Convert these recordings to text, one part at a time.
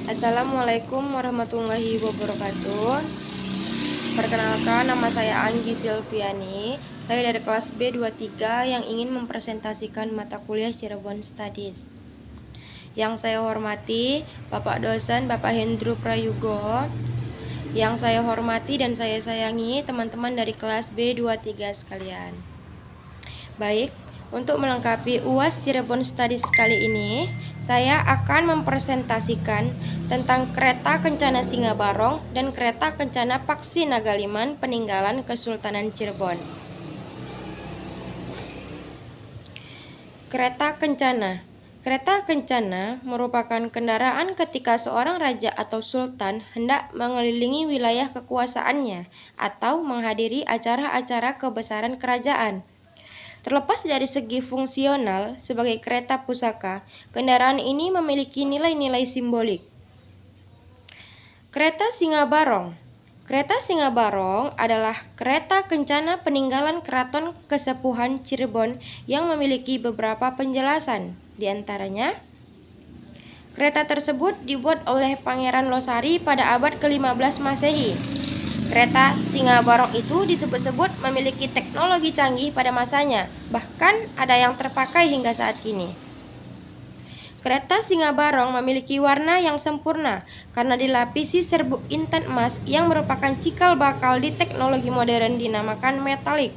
Assalamualaikum warahmatullahi wabarakatuh. Perkenalkan, nama saya Anggi Silviani. Saya dari kelas B23 yang ingin mempresentasikan mata kuliah Cirebon Studies. Yang saya hormati Bapak dosen Bapak Hendru Prayugo. Yang saya hormati dan saya sayangi teman-teman dari kelas B23 sekalian. Baik, untuk melengkapi UAS Cirebon Studies kali ini, saya akan mempresentasikan tentang kereta Kencana Singabarong dan kereta Kencana Paksi Nagaliman peninggalan Kesultanan Cirebon. Kereta Kencana. Kereta Kencana merupakan kendaraan ketika seorang raja atau sultan hendak mengelilingi wilayah kekuasaannya atau menghadiri acara-acara kebesaran kerajaan. Terlepas dari segi fungsional sebagai kereta pusaka, kendaraan ini memiliki nilai-nilai simbolik. Kereta Singabarong. Kereta Singabarong adalah kereta kencana peninggalan Keraton Kesepuhan Cirebon yang memiliki beberapa penjelasan. Di antaranya, kereta tersebut dibuat oleh Pangeran Losari pada abad ke-15 Masehi. Kereta Singabarong itu disebut-sebut memiliki teknologi canggih pada masanya, bahkan ada yang terpakai hingga saat kini. Kereta Singabarong memiliki warna yang sempurna karena dilapisi serbuk intan emas yang merupakan cikal bakal di teknologi modern dinamakan metalik.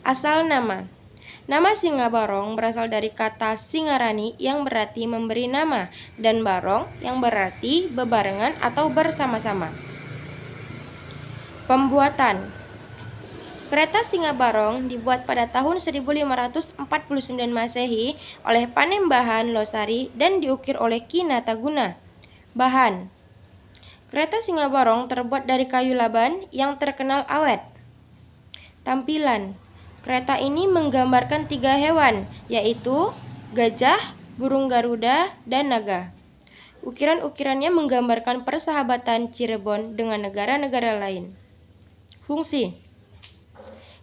Asal nama. Nama Singabarong berasal dari kata Singarani yang berarti memberi nama dan barong yang berarti bebarengan atau bersama-sama. Pembuatan. Kereta Singabarong dibuat pada tahun 1549 Masehi oleh Panembahan Losari dan diukir oleh Ki Nataguna. Bahan. Kereta Singabarong terbuat dari kayu laban yang terkenal awet. Tampilan. Kereta ini menggambarkan 3 hewan, yaitu gajah, burung garuda, dan naga. Ukiran-ukirannya menggambarkan persahabatan Cirebon dengan negara-negara lain. Fungsi.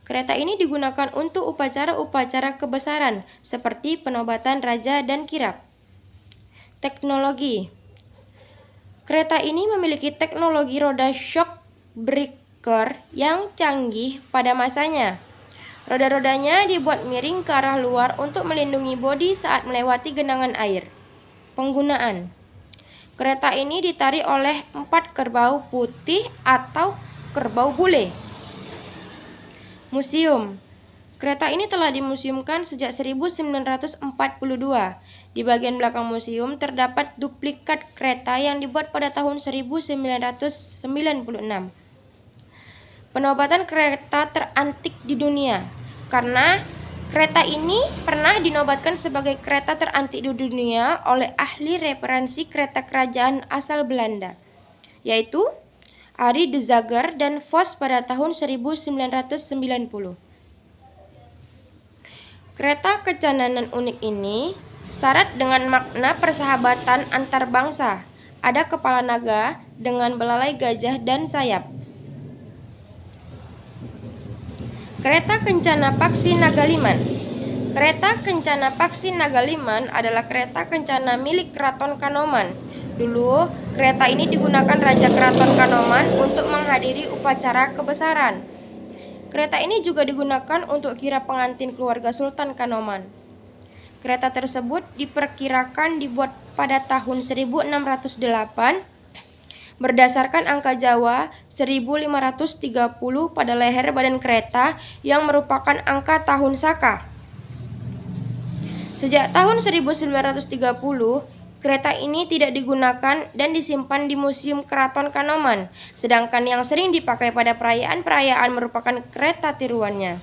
Kereta ini digunakan untuk upacara-upacara kebesaran seperti penobatan raja dan kirap. Teknologi. Kereta ini memiliki teknologi roda shock breaker yang canggih pada masanya. Roda-rodanya dibuat miring ke arah luar untuk melindungi bodi saat melewati genangan air. Penggunaan. Kereta ini ditarik oleh 4 kerbau putih atau kerbau bule. Museum. Kereta ini telah dimuseumkan sejak 1942. Di bagian belakang museum terdapat duplikat kereta yang dibuat pada tahun 1996. Penobatan kereta terantik di dunia. Karena kereta ini pernah dinobatkan sebagai kereta terantik di dunia oleh ahli referensi kereta kerajaan asal Belanda, yaitu Arie de Jager dan Vos pada tahun 1990. Kereta kencana unik ini syarat dengan makna persahabatan antar bangsa. Ada kepala naga dengan belalai gajah dan sayap. Kereta Kencana Paksi Nagaliman. Kereta Kencana Paksi Nagaliman adalah kereta kencana milik Keraton Kanoman. Dulu, kereta ini digunakan Raja Keraton Kanoman untuk menghadiri upacara kebesaran. Kereta ini juga digunakan untuk kirap pengantin keluarga Sultan Kanoman. Kereta tersebut diperkirakan dibuat pada tahun 1608 berdasarkan angka Jawa 1530 pada leher badan kereta yang merupakan angka tahun Saka. Sejak tahun 1930, kereta ini tidak digunakan dan disimpan di Museum Keraton Kanoman, sedangkan yang sering dipakai pada perayaan-perayaan merupakan kereta tiruannya.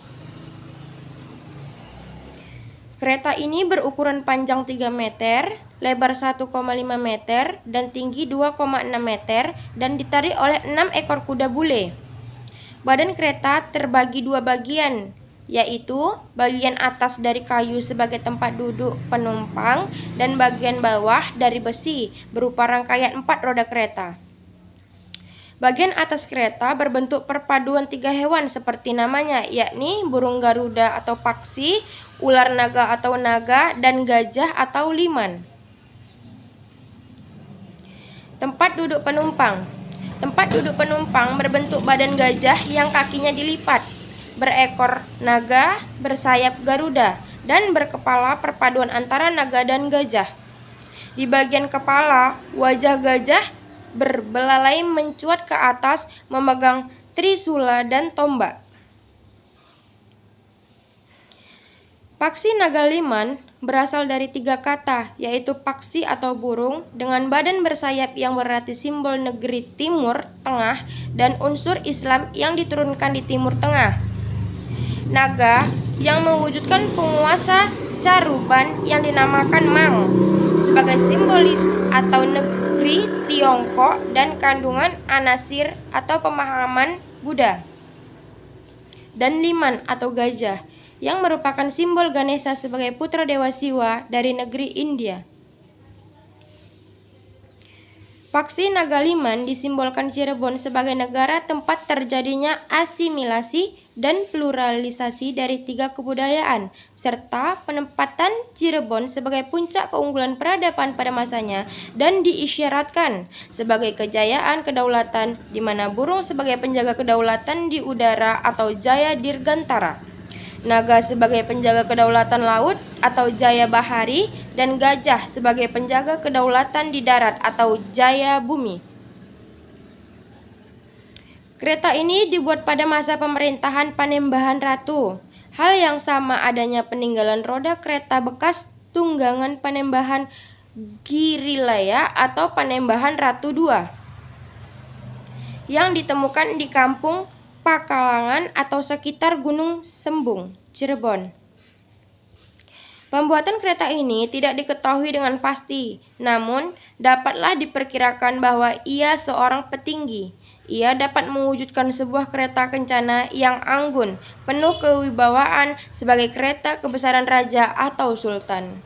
Kereta ini berukuran panjang 3 meter, lebar 1,5 meter, dan tinggi 2,6 meter dan ditarik oleh 6 ekor kuda bule. Badan kereta terbagi 2 bagian, yaitu bagian atas dari kayu sebagai tempat duduk penumpang dan bagian bawah dari besi berupa rangkaian 4 roda kereta. Bagian atas kereta berbentuk perpaduan 3 hewan seperti namanya, yakni burung garuda atau paksi, ular naga atau naga, dan gajah atau liman. Tempat duduk penumpang. Tempat duduk penumpang berbentuk badan gajah yang kakinya dilipat, berekor naga, bersayap garuda, dan berkepala perpaduan antara naga dan gajah. Di bagian kepala, wajah gajah berbelalai mencuat ke atas memegang trisula dan tombak. Paksi Nagaliman berasal dari 3 kata, yaitu paksi atau burung dengan badan bersayap yang berarti simbol negeri Timur Tengah dan unsur Islam yang diturunkan di Timur Tengah. Naga yang mewujudkan penguasa Caruban yang dinamakan Mang sebagai simbolis atau negeri Tiongkok dan kandungan Anasir atau pemahaman Buddha. Dan Liman atau gajah yang merupakan simbol Ganesha sebagai putra dewa Siwa dari negeri India. Paksi Nagaliman disimbolkan Cirebon sebagai negara tempat terjadinya asimilasi dan pluralisasi dari 3 kebudayaan, serta penempatan Cirebon sebagai puncak keunggulan peradaban pada masanya dan diisyaratkan sebagai kejayaan kedaulatan di mana burung sebagai penjaga kedaulatan di udara atau Jaya Dirgantara, naga sebagai penjaga kedaulatan laut atau Jaya Bahari, dan gajah sebagai penjaga kedaulatan di darat atau Jaya Bumi. Kereta ini dibuat pada masa pemerintahan Panembahan Ratu. Hal yang sama adanya peninggalan roda kereta bekas tunggangan Panembahan Girilaya atau Panembahan Ratu II yang ditemukan di kampung Pakalangan atau sekitar Gunung Sembung, Cirebon. Pembuatan kereta ini tidak diketahui dengan pasti, namun dapatlah diperkirakan bahwa ia seorang petinggi. Ia dapat mewujudkan sebuah kereta kencana yang anggun, penuh kewibawaan sebagai kereta kebesaran raja atau sultan.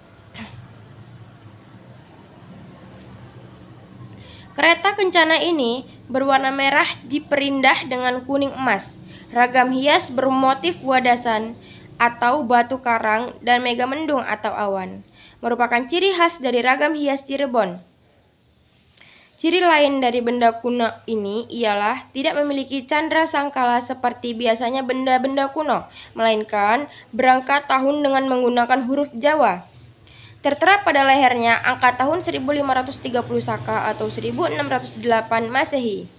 Kereta kencana ini berwarna merah diperindah dengan kuning emas. Ragam hias bermotif wadasan atau batu karang dan megamendung atau awan merupakan ciri khas dari ragam hias Cirebon. Ciri lain dari benda kuno ini ialah tidak memiliki candra sangkala seperti biasanya benda-benda kuno, melainkan berangkat tahun dengan menggunakan huruf Jawa. Tertera pada lehernya angka tahun 1530 Saka atau 1608 Masehi.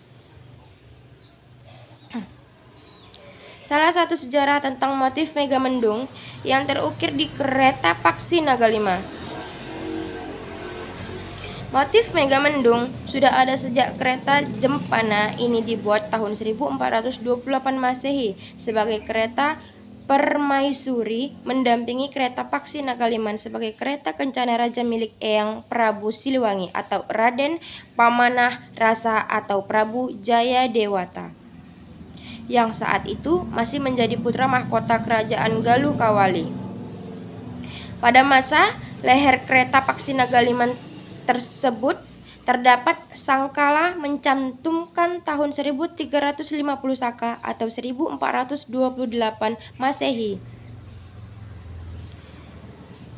Salah satu sejarah tentang motif megamendung yang terukir di kereta Paksi Nagalima. Motif megamendung sudah ada sejak kereta Jempana ini dibuat tahun 1428 Masehi sebagai kereta permaisuri mendampingi kereta Paksi Nagaliman sebagai kereta kencana raja milik Eyang Prabu Siliwangi atau Raden Pamanah Rasa atau Prabu Jaya Dewata, yang saat itu masih menjadi putra mahkota kerajaan Galuh Kawali. Pada masa leher kereta Paksi Nagaliman tersebut terdapat sangkala mencantumkan tahun 1350 Saka atau 1428 Masehi.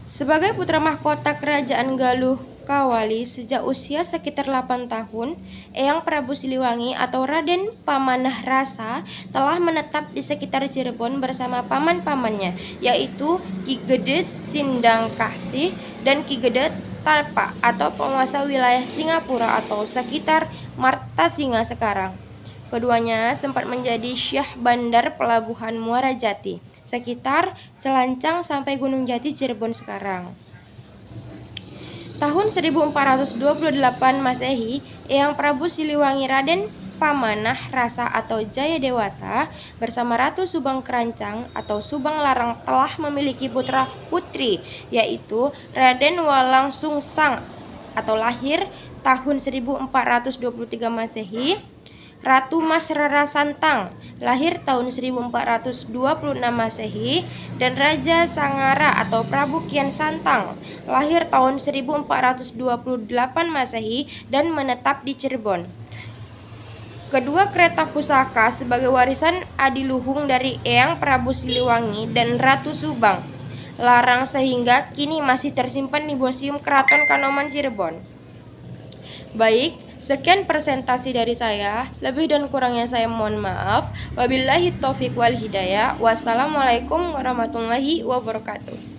Sebagai putra mahkota kerajaan Galuh Kawali sejak usia sekitar 8 tahun, Eyang Prabu Siliwangi atau Raden Pamanah Rasa telah menetap di sekitar Cirebon bersama paman-pamannya, yaitu Ki Gede Sindangkasih dan Ki Gede Talpa atau penguasa wilayah Singapura atau sekitar Martasinga sekarang. Keduanya sempat menjadi syah bandar pelabuhan Muara Jati, sekitar Celancang sampai Gunung Jati Cirebon sekarang. Tahun 1428 Masehi, Eyang Prabu Siliwangi Raden Pamanah Rasa atau Jaya Dewata bersama Ratu Subang Kerancang atau Subang Larang telah memiliki putra putri, yaitu Raden Walang Sungsang atau lahir tahun 1423 Masehi, Ratu Mas Rara Santang lahir tahun 1426 Masehi, dan Raja Sangara atau Prabu Kian Santang lahir tahun 1428 Masehi dan menetap di Cirebon. Kedua kereta pusaka sebagai warisan adiluhung dari Eyang Prabu Siliwangi dan Ratu Subang Larang sehingga kini masih tersimpan di Museum Keraton Kanoman Cirebon. Baik, Sekian presentasi dari saya, lebih dan kurangnya saya mohon maaf. Wabillahi taufiq wal hidayah. Wassalamualaikum warahmatullahi wabarakatuh.